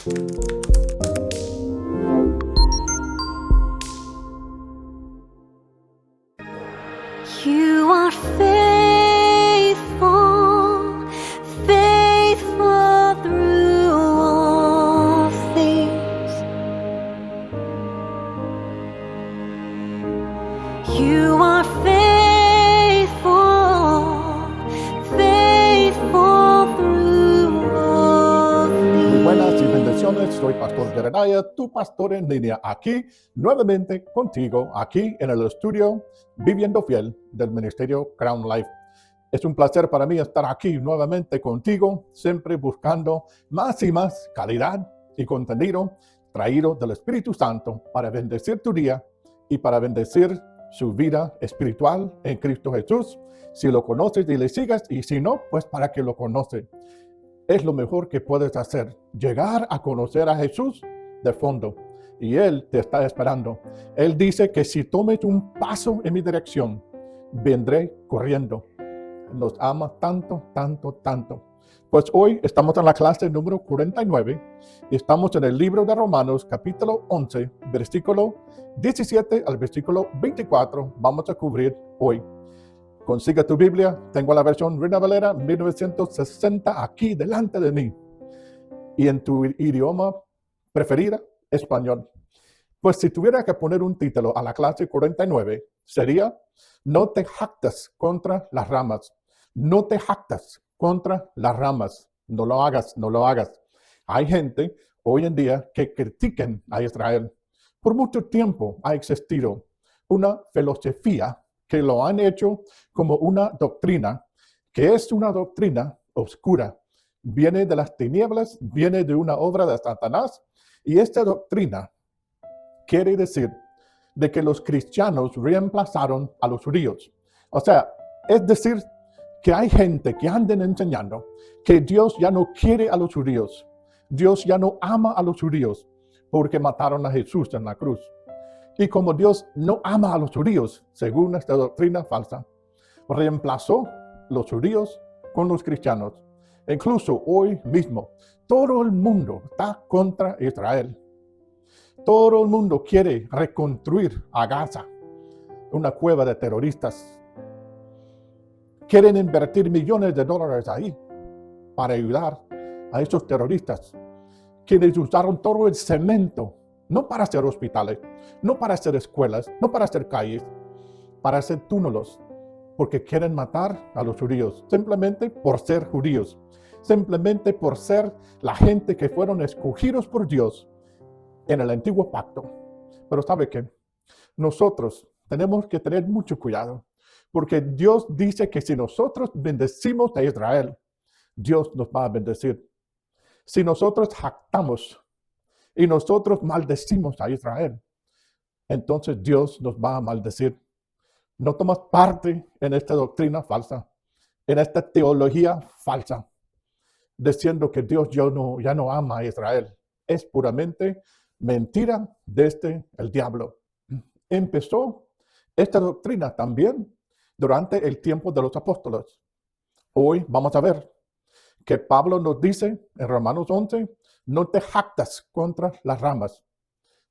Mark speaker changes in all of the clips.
Speaker 1: You are faithful, faithful through all things. You are faithful, faithful through all things.
Speaker 2: Muy buenas y bendiciones, soy Pastor Jeremiah, tu pastor en línea, aquí nuevamente contigo, aquí en el estudio Viviendo Fiel del Ministerio Crown Life. Es un placer para mí estar aquí nuevamente contigo, siempre buscando más y más calidad y contenido traído del Espíritu Santo para bendecir tu día y para bendecir su vida espiritual en Cristo Jesús. Si lo conoces y le sigas, y si no, pues para que lo conoces. Es lo mejor que puedes hacer, llegar a conocer a Jesús de fondo. Y Él te está esperando. Él dice que si tomes un paso en mi dirección, vendré corriendo. Nos ama tanto, tanto, tanto. Pues hoy estamos en la clase número 49 y estamos en el libro de Romanos, capítulo 11, versículo 17 al versículo 24. Vamos a cubrir hoy. Consigue tu Biblia, tengo la versión Reina Valera 1960 aquí delante de mí. Y en tu idioma preferido, español. Pues si tuviera que poner un título a la clase 49, sería No te jactas contra las ramas. No te jactas contra las ramas. No lo hagas, no lo hagas. Hay gente hoy en día que critiquen a Israel. Por mucho tiempo ha existido una filosofía que lo han hecho como una doctrina, que es una doctrina oscura. Viene de las tinieblas, viene de una obra de Satanás, y esta doctrina quiere decir de que los cristianos reemplazaron a los judíos. O sea, es decir, que hay gente que anden enseñando que Dios ya no quiere a los judíos. Dios ya no ama a los judíos porque mataron a Jesús en la cruz. Y como Dios no ama a los judíos, según esta doctrina falsa, reemplazó los judíos con los cristianos. Incluso hoy mismo, todo el mundo está contra Israel. Todo el mundo quiere reconstruir a Gaza, una cueva de terroristas. Quieren invertir millones de dólares ahí para ayudar a esos terroristas, quienes usaron todo el cemento, no para hacer hospitales, no para hacer escuelas, no para hacer calles, para hacer túneles, porque quieren matar a los judíos, simplemente por ser judíos, simplemente por ser la gente que fueron escogidos por Dios en el antiguo pacto. Pero ¿sabe qué? Nosotros tenemos que tener mucho cuidado, porque Dios dice que si nosotros bendecimos a Israel, Dios nos va a bendecir. Si nosotros jactamos y nosotros maldecimos a Israel, entonces Dios nos va a maldecir. No tomas parte en esta doctrina falsa, en esta teología falsa, diciendo que Dios ya no ama a Israel. Es puramente mentira desde el diablo. Empezó esta doctrina también durante el tiempo de los apóstoles. Hoy vamos a ver que Pablo nos dice en Romanos 11, no te jactas contra las ramas.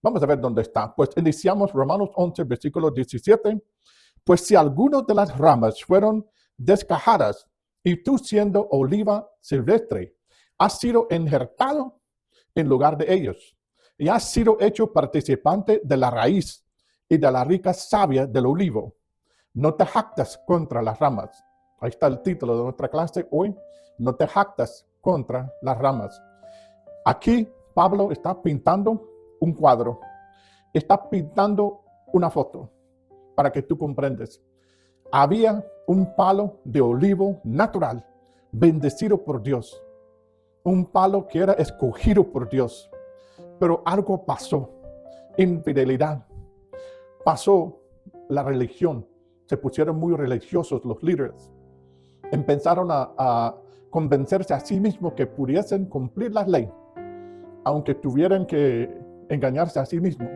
Speaker 2: Vamos a ver dónde está. Pues iniciamos Romanos 11, versículo 17. Pues si algunas de las ramas fueron descajadas y tú siendo oliva silvestre, has sido injertado en lugar de ellos y has sido hecho participante de la raíz y de la rica savia del olivo. No te jactas contra las ramas. Ahí está el título de nuestra clase hoy. No te jactas contra las ramas. Aquí Pablo está pintando un cuadro. Está pintando una foto para que tú comprendas. Había un palo de olivo natural, bendecido por Dios. Un palo que era escogido por Dios. Pero algo pasó. Infidelidad. Pasó la religión. Se pusieron muy religiosos los líderes. Empezaron a convencerse a sí mismos que pudiesen cumplir la ley, aunque tuvieran que engañarse a sí mismos.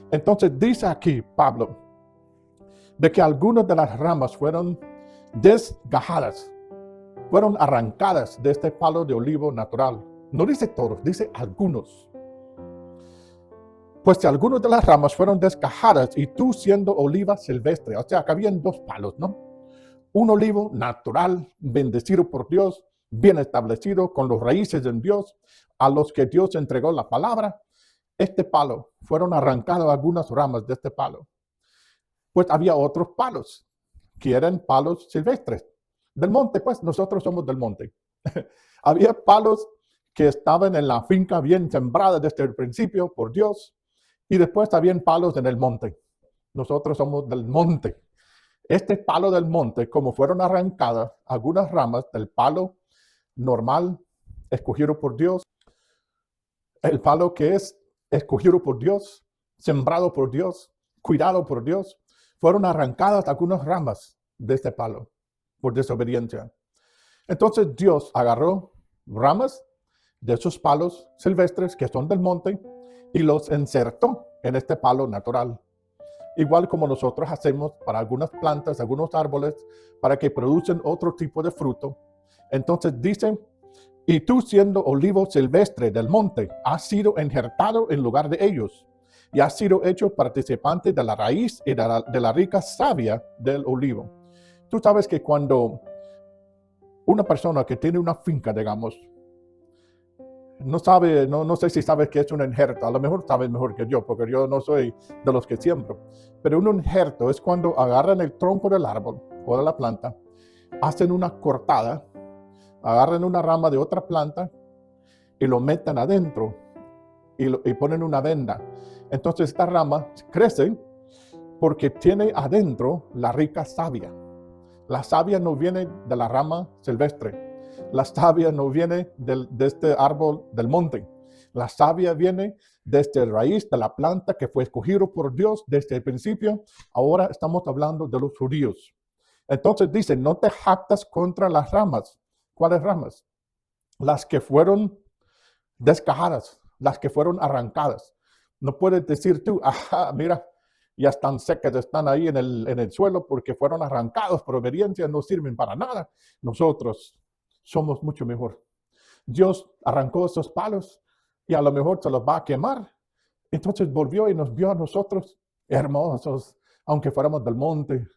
Speaker 2: Entonces dice aquí Pablo, de que algunas de las ramas fueron desgajadas, fueron arrancadas de este palo de olivo natural, No dice todos, dice algunos. Pues si algunas de las ramas fueron desgajadas y tú siendo oliva silvestre, o sea que habían dos palos, ¿no? Un olivo natural, bendecido por Dios, bien establecido, con los raíces en Dios, a los que Dios entregó la palabra. Este palo, fueron arrancadas algunas ramas de este palo. Pues había otros palos, que eran palos silvestres. Del monte, pues nosotros somos del monte. Había palos que estaban en la finca bien sembrada desde el principio por Dios. Y después habían palos en el monte. Nosotros somos del monte. Este palo del monte, como fueron arrancadas algunas ramas del palo normal, escogido por Dios, el palo que es escogido por Dios, sembrado por Dios, cuidado por Dios, fueron arrancadas algunas ramas de este palo por desobediencia. Entonces Dios agarró ramas de esos palos silvestres que son del monte y los insertó en este palo natural. Igual como nosotros hacemos para algunas plantas, algunos árboles, para que producen otro tipo de fruto. Entonces dicen, y tú siendo olivo silvestre del monte, has sido injertado en lugar de ellos, y has sido hecho participante de la raíz y de la rica savia del olivo. Tú sabes que cuando una persona que tiene una finca, digamos, no sabe, no sé si sabes qué es un injerto, a lo mejor sabes mejor que yo, porque yo no soy de los que siembro, pero un injerto es cuando agarran el tronco del árbol o de la planta, hacen una cortada, agarran una rama de otra planta y lo meten adentro y ponen una venda. Entonces esta rama crece porque tiene adentro la rica savia. La savia no viene de la rama silvestre. La savia no viene de este árbol del monte. La savia viene desde la raíz de la planta que fue escogido por Dios desde el principio. Ahora estamos hablando de los judíos. Entonces dice, no te jactas contra las ramas. ¿Cuáles ramas? Las que fueron desgajadas, las que fueron arrancadas. No puedes decir tú, ajá, mira, ya están secas, están ahí en el suelo porque fueron arrancados por obediencia, no sirven para nada. Nosotros somos mucho mejor. Dios arrancó esos palos y a lo mejor se los va a quemar. Entonces volvió y nos vio a nosotros hermosos, aunque fuéramos del monte.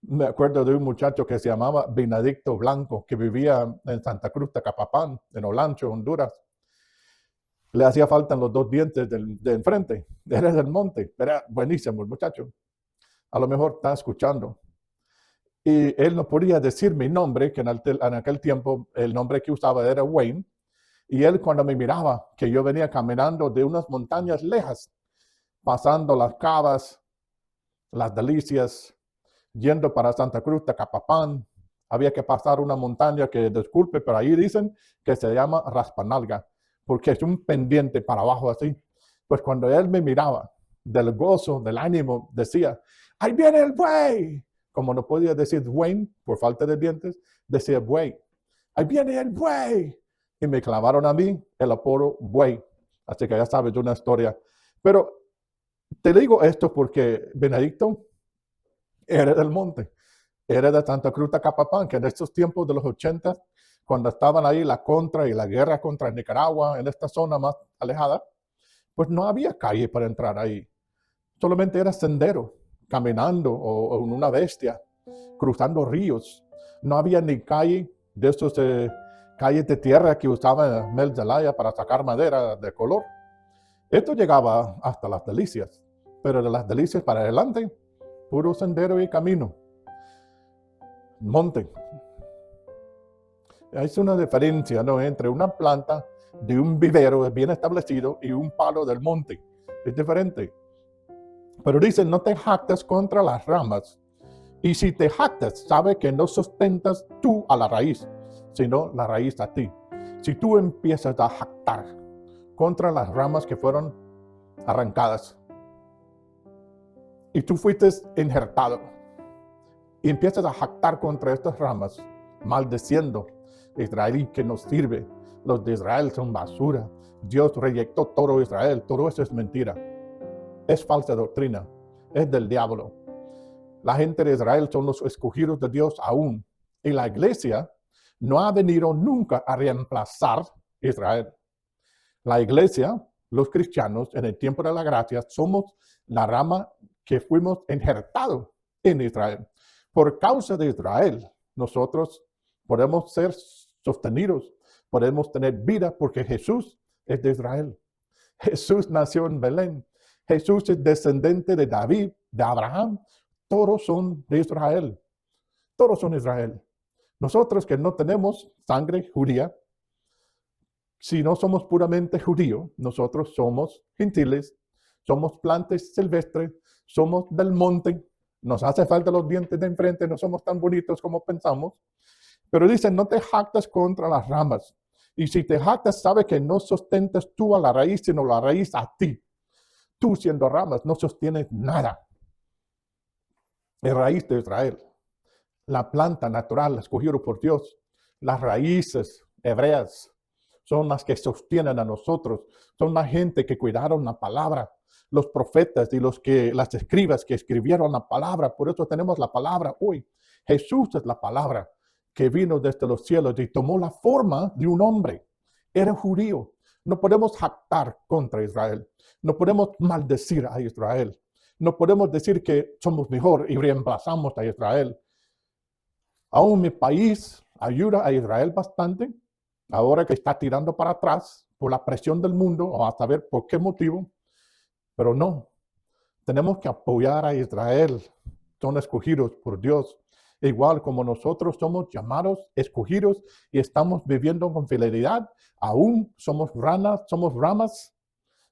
Speaker 2: Me acuerdo de un muchacho que se llamaba Benedicto Blanco, que vivía en Santa Cruz de Capapán, en Olancho, Honduras. Le hacía falta los dos dientes de enfrente. Era del monte. Era buenísimo el muchacho. A lo mejor está escuchando. Y él no podía decir mi nombre, que en aquel tiempo el nombre que usaba era Wayne. Y él cuando me miraba, que yo venía caminando de unas montañas lejas, pasando las Cavas, las Delicias, yendo para Santa Cruz de Capapán, había que pasar una montaña que, disculpe, pero ahí dicen que se llama Raspanalga, porque es un pendiente para abajo así. Pues cuando él me miraba, del gozo, del ánimo, decía, ¡ahí viene el buey! Como no podía decir Wayne por falta de dientes, decía buey. ¡Ahí viene el buey! Y me clavaron a mí el apodo buey. Así que ya sabes una historia. Pero te digo esto porque Benedicto era del monte. Era de Santa Cruz de Capapán, que en estos tiempos de los 80, cuando estaban ahí la contra y la guerra contra Nicaragua, en esta zona más alejada, pues no había calle para entrar ahí. Solamente era sendero, caminando o en una bestia, cruzando ríos. No había ni calle de estos calles de tierra que usaban Mel Zelaya para sacar madera de color. Esto llegaba hasta las Delicias, pero de las Delicias para adelante, puro sendero y camino. Monte. Hay una diferencia, ¿no?, entre una planta de un vivero bien establecido y un palo del monte. Es diferente. Pero dice, no te jactas contra las ramas. Y si te jactas, sabe que no sustentas tú a la raíz, sino la raíz a ti. Si tú empiezas a jactar contra las ramas que fueron arrancadas y tú fuiste injertado y empiezas a jactar contra estas ramas, maldeciendo Israel que no sirve, los de Israel son basura, Dios reyectó todo Israel, todo eso es mentira, es falsa doctrina, es del diablo. La gente de Israel son los escogidos de Dios aún. Y la iglesia no ha venido nunca a reemplazar Israel. La iglesia, los cristianos, en el tiempo de la gracia, somos la rama que fuimos injertados en Israel. Por causa de Israel, nosotros podemos ser sostenidos, podemos tener vida porque Jesús es de Israel. Jesús nació en Belén. Jesús es descendiente de David, de Abraham. Todos son de Israel. Todos son de Israel. Nosotros que no tenemos sangre judía, si no somos puramente judíos, nosotros somos gentiles, somos plantas silvestres, somos del monte, nos hace falta los dientes de enfrente, no somos tan bonitos como pensamos. Pero dicen, no te jactas contra las ramas. Y si te jactas, sabe que no sostentas tú a la raíz, sino la raíz a ti. Tú siendo ramas, no sostienes nada. La raíz de Israel, la planta natural escogida por Dios, las raíces hebreas son las que sostienen a nosotros, son la gente que cuidaron la palabra, los profetas y las escribas que escribieron la palabra. Por eso tenemos la palabra hoy. Jesús es la palabra que vino desde los cielos y tomó la forma de un hombre. Era judío. No podemos jactar contra Israel. No podemos maldecir a Israel. No podemos decir que somos mejor y reemplazamos a Israel. Aún mi país ayuda a Israel bastante, ahora que está tirando para atrás por la presión del mundo, o a saber por qué motivo. Pero no, tenemos que apoyar a Israel. Son escogidos por Dios. Igual como nosotros somos llamados, escogidos y estamos viviendo con fidelidad, aún somos ramas,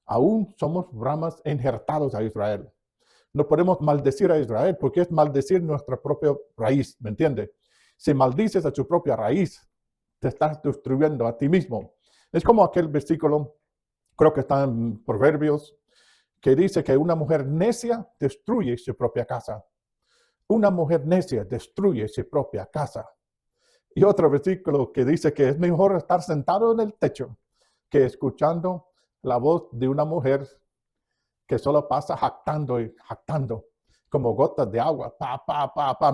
Speaker 2: aún somos ramas injertados a Israel. No podemos maldecir a Israel porque es maldecir nuestra propia raíz, ¿me entiende? Si maldices a tu propia raíz, te estás destruyendo a ti mismo. Es como aquel versículo, creo que está en Proverbios, que dice que una mujer necia destruye su propia casa. Una mujer necia destruye su propia casa. Y otro versículo que dice que es mejor estar sentado en el techo que escuchando la voz de una mujer que solo pasa jactando y jactando, como gotas de agua.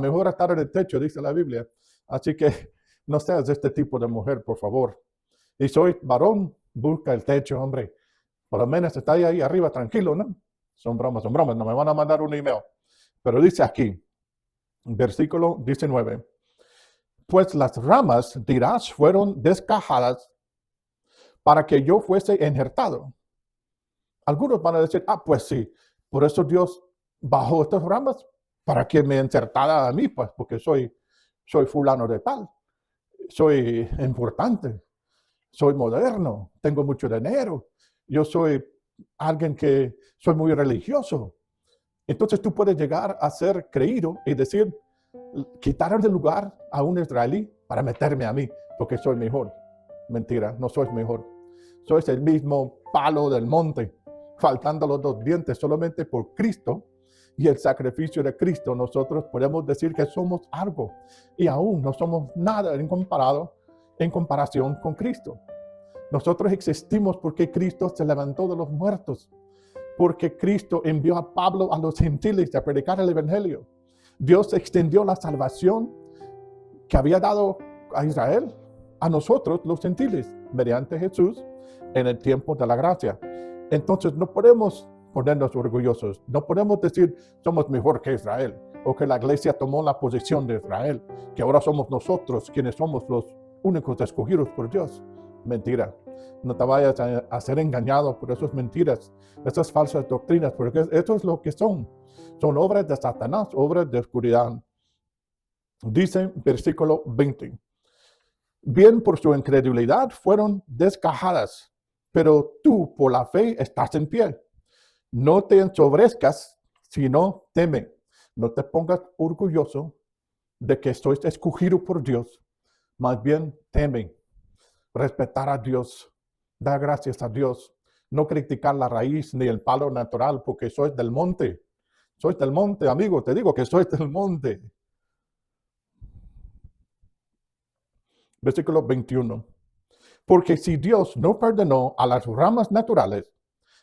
Speaker 2: Mejor estar en el techo, dice la Biblia. Así que no seas este tipo de mujer, por favor. Y soy varón, busca el techo, hombre. Por lo menos está ahí arriba, tranquilo, ¿no? Son bromas, no me van a mandar un email. Pero dice aquí, versículo 19, pues las ramas, dirás, fueron descajadas para que yo fuese injertado. Algunos van a decir, pues sí, por eso Dios bajó estas ramas para que me insertara a mí, pues, porque soy fulano de tal, soy importante, soy moderno, tengo mucho dinero, yo soy alguien que soy muy religioso. Entonces tú puedes llegar a ser creído y decir, quitaron el lugar a un israelí para meterme a mí, porque soy mejor. Mentira, no sois mejor. Sois el mismo palo del monte, faltando los dos dientes. Solamente por Cristo y el sacrificio de Cristo nosotros podemos decir que somos algo, y aún no somos nada en comparación con Cristo. Nosotros existimos porque Cristo se levantó de los muertos, porque Cristo envió a Pablo a los gentiles a predicar el evangelio. Dios extendió la salvación que había dado a Israel a nosotros los gentiles mediante Jesús en el tiempo de la gracia. Entonces no podemos ponernos orgullosos, no podemos decir somos mejor que Israel o que la iglesia tomó la posición de Israel, que ahora somos nosotros quienes somos los únicos escogidos por Dios. Mentira. No te vayas a ser engañado por esas mentiras, esas falsas doctrinas, porque eso es lo que son. Son obras de Satanás, obras de oscuridad. Dice versículo 20. Bien por su incredulidad fueron descajadas, pero tú por la fe estás en pie. No te ensobrezcas, sino teme. No te pongas orgulloso de que sois escogido por Dios. Más bien teme. Respetar a Dios, dar gracias a Dios, no criticar la raíz ni el palo natural, porque sois del monte. Sois del monte, amigo, te digo que sois del monte. Versículo 21. Porque si Dios no perdonó a las ramas naturales,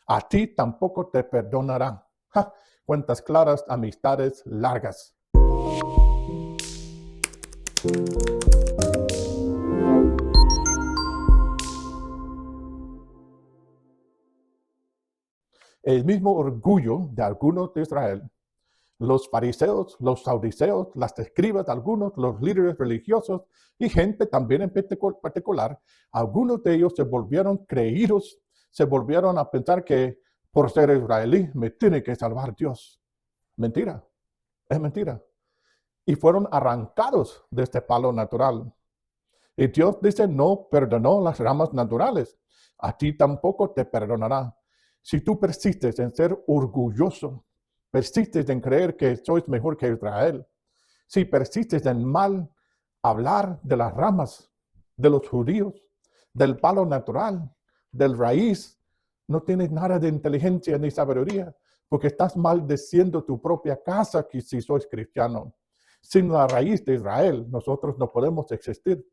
Speaker 2: a ti tampoco te perdonará. Cuentas claras, amistades largas. El mismo orgullo de algunos de Israel, los fariseos, los saduceos, las escribas de algunos, los líderes religiosos y gente también en particular, algunos de ellos se volvieron creídos, se volvieron a pensar que por ser israelí me tiene que salvar Dios. Mentira, es mentira. Y fueron arrancados de este palo natural. Y Dios dice, no perdonó las ramas naturales. A ti tampoco te perdonará. Si tú persistes en ser orgulloso, persistes en creer que sois mejor que Israel, si persistes en mal hablar de las ramas, de los judíos, del palo natural, del raíz, no tienes nada de inteligencia ni sabiduría, porque estás maldeciendo tu propia casa que si sois cristiano. Sin la raíz de Israel, nosotros no podemos existir.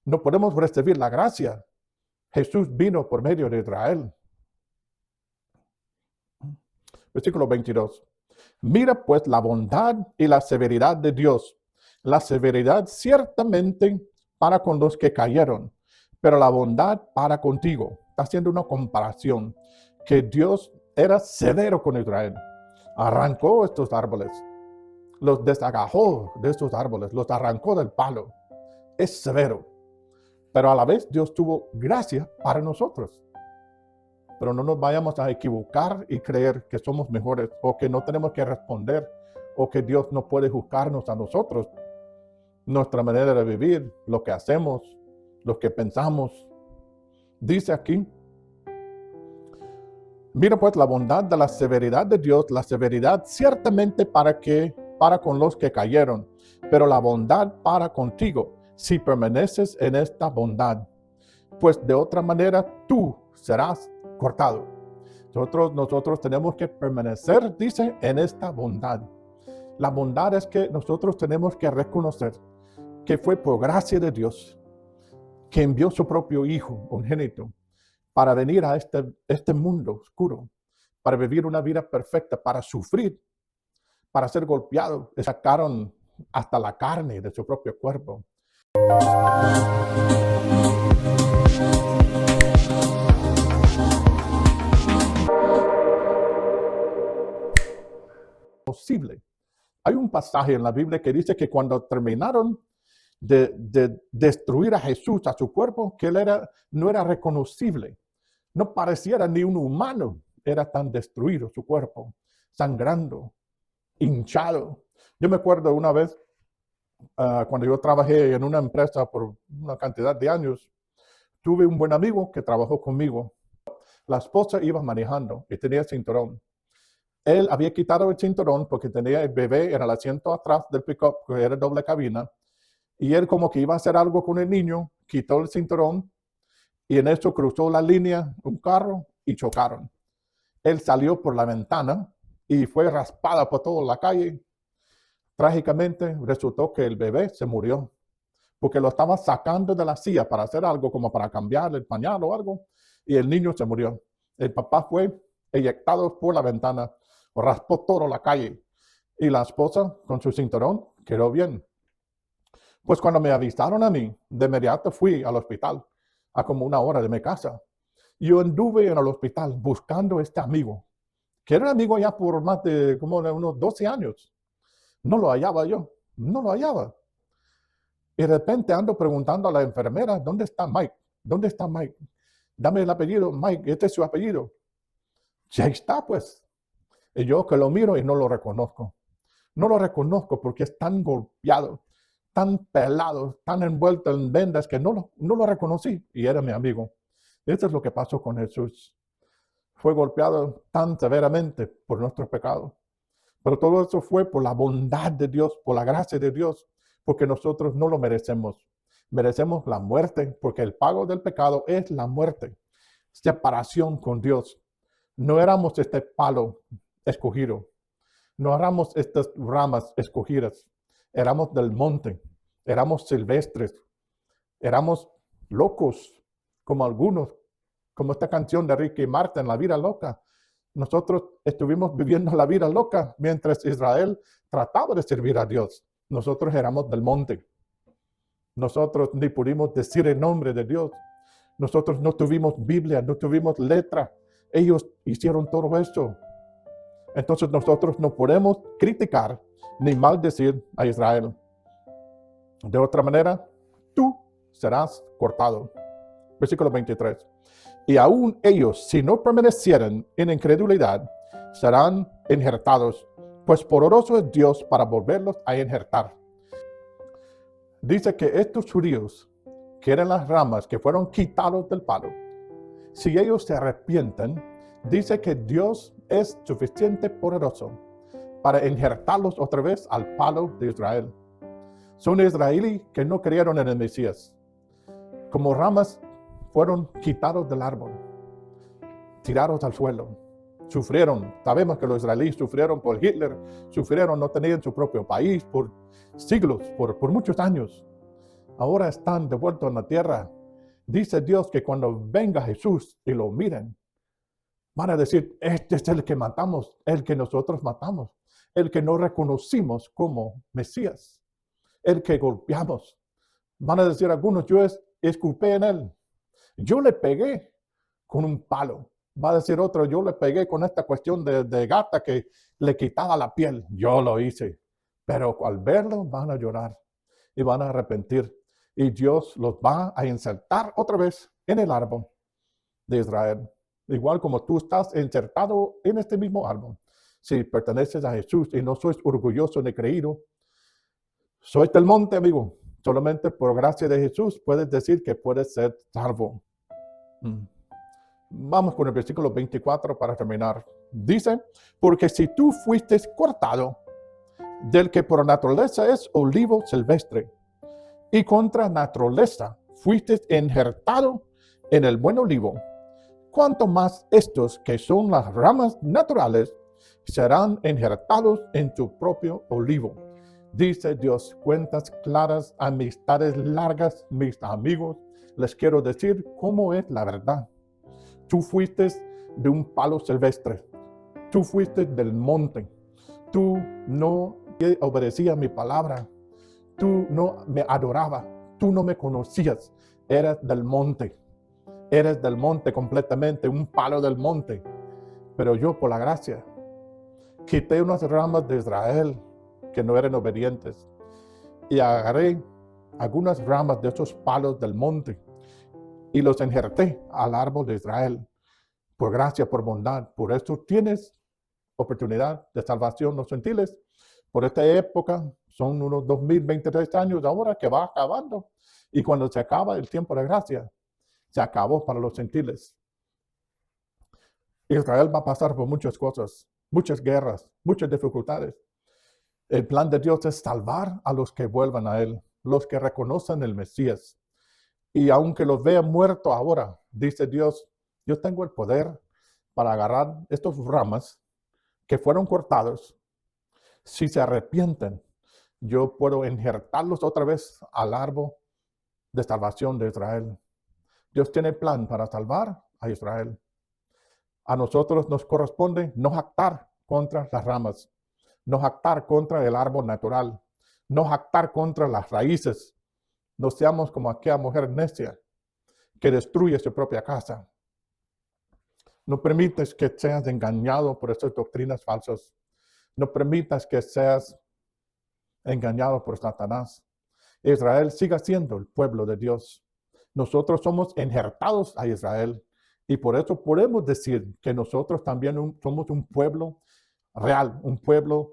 Speaker 2: No podemos recibir la gracia. Jesús vino por medio de Israel. Versículo 22. Mira pues la bondad y la severidad de Dios. La severidad ciertamente para con los que cayeron, pero la bondad para contigo. Está haciendo una comparación que Dios era severo con Israel. Arrancó estos árboles, los desagajó de estos árboles, los arrancó del palo. Es severo, pero a la vez Dios tuvo gracia para nosotros. Pero no nos vayamos a equivocar y creer que somos mejores o que no tenemos que responder o que Dios no puede juzgarnos a nosotros. Nuestra manera de vivir, lo que hacemos, lo que pensamos. Dice aquí, mira pues la bondad de la severidad de Dios, la severidad ciertamente para con los que cayeron, pero la bondad para contigo, si permaneces en esta bondad, pues de otra manera tú serás cortado. Nosotros tenemos que permanecer, dice, en esta bondad. La bondad es que nosotros tenemos que reconocer que fue por gracia de Dios que envió su propio Hijo unigénito para venir a este mundo oscuro, para vivir una vida perfecta, para sufrir, para ser golpeado. Le sacaron hasta la carne de su propio cuerpo. Posible. Hay un pasaje en la Biblia que dice que cuando terminaron de destruir a Jesús, a su cuerpo, que él no era reconocible. No pareciera ni un humano. Era tan destruido su cuerpo, sangrando, hinchado. Yo me acuerdo una vez, cuando yo trabajé en una empresa por una cantidad de años, tuve un buen amigo que trabajó conmigo. La esposa iba manejando y tenía cinturón. Él había quitado el cinturón porque tenía el bebé en el asiento atrás del pick-up, que era doble cabina. Y él como que iba a hacer algo con el niño, quitó el cinturón y en eso cruzó la línea un carro y chocaron. Él salió por la ventana y fue raspada por toda la calle. Trágicamente resultó que el bebé se murió porque lo estaba sacando de la silla para hacer algo, como para cambiar el pañal o algo, y el niño se murió. El papá fue eyectado por la ventana, raspó toda la calle y la esposa con su cinturón quedó bien. Pues cuando me avisaron a mí, de inmediato fui al hospital, a como 1 hora de mi casa. Yo anduve en el hospital buscando a este amigo, que era amigo ya por más de como unos 12 años. No lo hallaba yo, no lo hallaba. Y de repente ando preguntando a la enfermera, ¿dónde está Mike? ¿Dónde está Mike? Dame el apellido, Mike, este es su apellido. Ya está, pues. Y yo que lo miro y no lo reconozco. No lo reconozco porque es tan golpeado, tan pelado, tan envuelto en vendas que no lo reconocí y era mi amigo. Esto es lo que pasó con Jesús. Fue golpeado tan severamente por nuestros pecados. Pero todo eso fue por la bondad de Dios, por la gracia de Dios, porque nosotros no lo merecemos. Merecemos la muerte, porque el pago del pecado es la muerte. Separación con Dios. No éramos este palo escogido. No éramos estas ramas escogidas. Éramos del monte. Éramos silvestres. Éramos locos, como algunos, como esta canción de Ricky Martin, La Vida Loca. Nosotros estuvimos viviendo la vida loca mientras Israel trataba de servir a Dios. Nosotros éramos del monte. Nosotros ni pudimos decir el nombre de Dios. Nosotros no tuvimos Biblia, no tuvimos letra ellos hicieron todo esto. Entonces nosotros no podemos criticar ni maldecir a Israel. De otra manera, tú serás cortado. Versículo 23. Y aún ellos, si no permanecieren en incredulidad, serán injertados, pues poderoso es Dios para volverlos a injertar. Dice que estos judíos, que eran las ramas que fueron quitados del palo, si ellos se arrepienten, dice que Dios es suficiente poderoso para injertarlos otra vez al palo de Israel. Son israelíes que no creyeron en el Mesías. Como ramas fueron quitados del árbol, tirados al suelo. Sufrieron. Sabemos que los israelíes sufrieron por Hitler, sufrieron, no tenían su propio país por siglos, por muchos años. Ahora están de vuelta en la tierra. Dice Dios que cuando venga Jesús y lo miren, van a decir, este es el que matamos, el que nosotros matamos, el que no reconocimos como Mesías, el que golpeamos. Van a decir algunos, yo escupé en él, yo le pegué con un palo. Va a decir otro, yo le pegué con esta cuestión de gata que le quitaba la piel. Yo lo hice. Pero al verlo van a llorar y van a arrepentir. Y Dios los va a insertar otra vez en el árbol de Israel. Igual como tú estás insertado en este mismo árbol. Si perteneces a Jesús y no sois orgulloso ni creído, sois del monte, amigo. Solamente por gracia de Jesús puedes decir que puedes ser salvo. Vamos con el versículo 24 para terminar. Dice, porque si tú fuiste cortado del que por naturaleza es olivo silvestre, y contra naturaleza fuiste injertado en el buen olivo, cuanto más estos que son las ramas naturales serán injertados en tu propio olivo. Dice Dios, cuentas claras, amistades largas, mis amigos, les quiero decir cómo es la verdad. Tú fuiste de un palo silvestre, tú fuiste del monte, tú no obedecías mi palabra, tú no me adorabas, tú no me conocías, eres del monte completamente, un palo del monte. Pero yo, por la gracia, quité unas ramas de Israel que no eran obedientes y agarré algunas ramas de esos palos del monte y los injerté al árbol de Israel. Por gracia, por bondad, por eso tienes oportunidad de salvación los gentiles. Por esta época son unos 2023 años ahora que va acabando. Y cuando se acaba el tiempo de gracia, se acabó para los gentiles. Israel va a pasar por muchas cosas, muchas guerras, muchas dificultades. El plan de Dios es salvar a los que vuelvan a Él, los que reconocen el Mesías. Y aunque los vean muertos ahora, dice Dios, yo tengo el poder para agarrar estas ramas que fueron cortados. Si se arrepienten, yo puedo injertarlos otra vez al árbol de salvación de Israel. Dios tiene plan para salvar a Israel. A nosotros nos corresponde no jactar contra las ramas, no jactar contra el árbol natural, no jactar contra las raíces. No seamos como aquella mujer necia que destruye su propia casa. No permitas que seas engañado por estas doctrinas falsas. No permitas que seas engañado por Satanás. Israel siga siendo el pueblo de Dios. Nosotros somos injertados a Israel y por eso podemos decir que nosotros también somos un pueblo real, un pueblo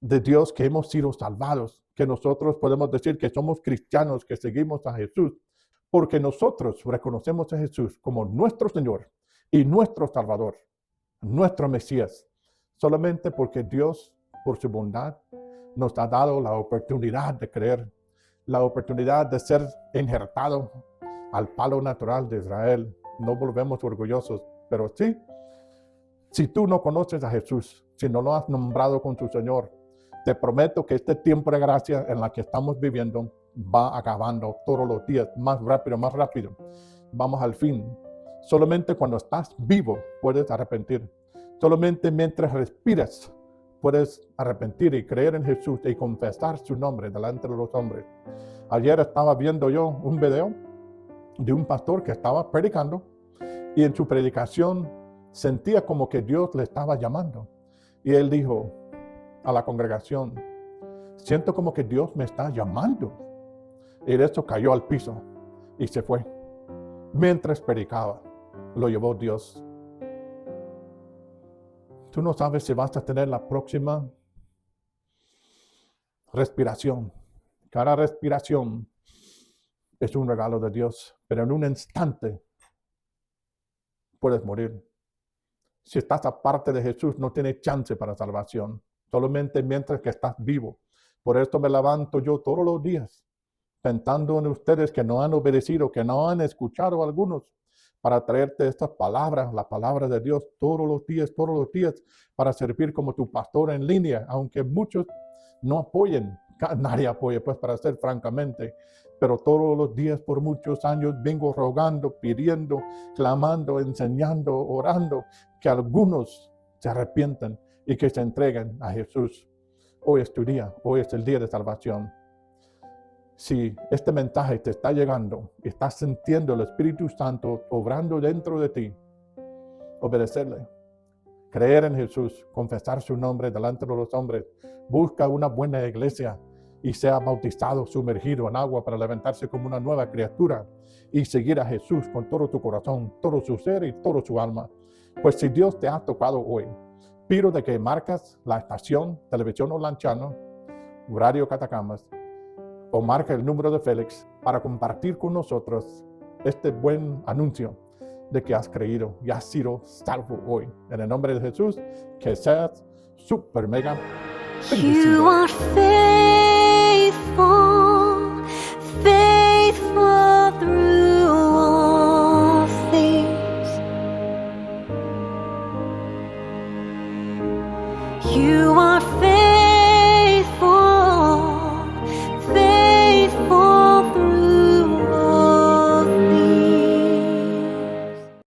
Speaker 2: de Dios que hemos sido salvados, que nosotros podemos decir que somos cristianos, que seguimos a Jesús, porque nosotros reconocemos a Jesús como nuestro Señor y nuestro Salvador, nuestro Mesías, solamente porque Dios, por su bondad, nos ha dado la oportunidad de creer, la oportunidad de ser injertado al palo natural de Israel. No volvemos orgullosos, pero sí, si tú no conoces a Jesús, si no lo has nombrado con tu Señor, te prometo que este tiempo de gracia en la que estamos viviendo va acabando todos los días, más rápido, más rápido. Vamos al fin. Solamente cuando estás vivo puedes arrepentir. Solamente mientras respiras puedes arrepentir y creer en Jesús y confesar su nombre delante de los hombres. Ayer estaba viendo yo un video de un pastor que estaba predicando Y en su predicación sentía como que Dios le estaba llamando. Y él dijo a la congregación, siento como que Dios me está llamando. Y de eso cayó al piso y se fue. Mientras predicaba, lo llevó Dios. Tú no sabes si vas a tener la próxima respiración. Cada respiración es un regalo de Dios, pero en un instante puedes morir. Si estás aparte de Jesús, no tienes chance para salvación, solamente mientras que estás vivo. Por esto me levanto yo todos los días, pensando en ustedes que no han obedecido, que no han escuchado a algunos, para traerte estas palabras, la palabra de Dios todos los días, para servir como tu pastor en línea, aunque muchos no apoyen, nadie apoya, pues para ser francamente, pero todos los días por muchos años vengo rogando, pidiendo, clamando, enseñando, orando, que algunos se arrepientan y que se entreguen a Jesús. Hoy es tu día, hoy es el día de salvación. Si este mensaje te está llegando y estás sintiendo el Espíritu Santo obrando dentro de ti, obedecerle, creer en Jesús, confesar su nombre delante de los hombres, busca una buena iglesia y sea bautizado, sumergido en agua para levantarse como una nueva criatura y seguir a Jesús con todo tu corazón, todo su ser y todo su alma. Pues si Dios te ha tocado hoy, pido de que marcas la estación Televisión Olanchano, Radio Catacamas, o marca el número de Félix para compartir con nosotros este buen anuncio de que has creído y has sido salvo hoy. En el nombre de Jesús, que seas super mega
Speaker 1: You
Speaker 2: bendecido.
Speaker 1: are faithful, faithful through all things. You are faithful.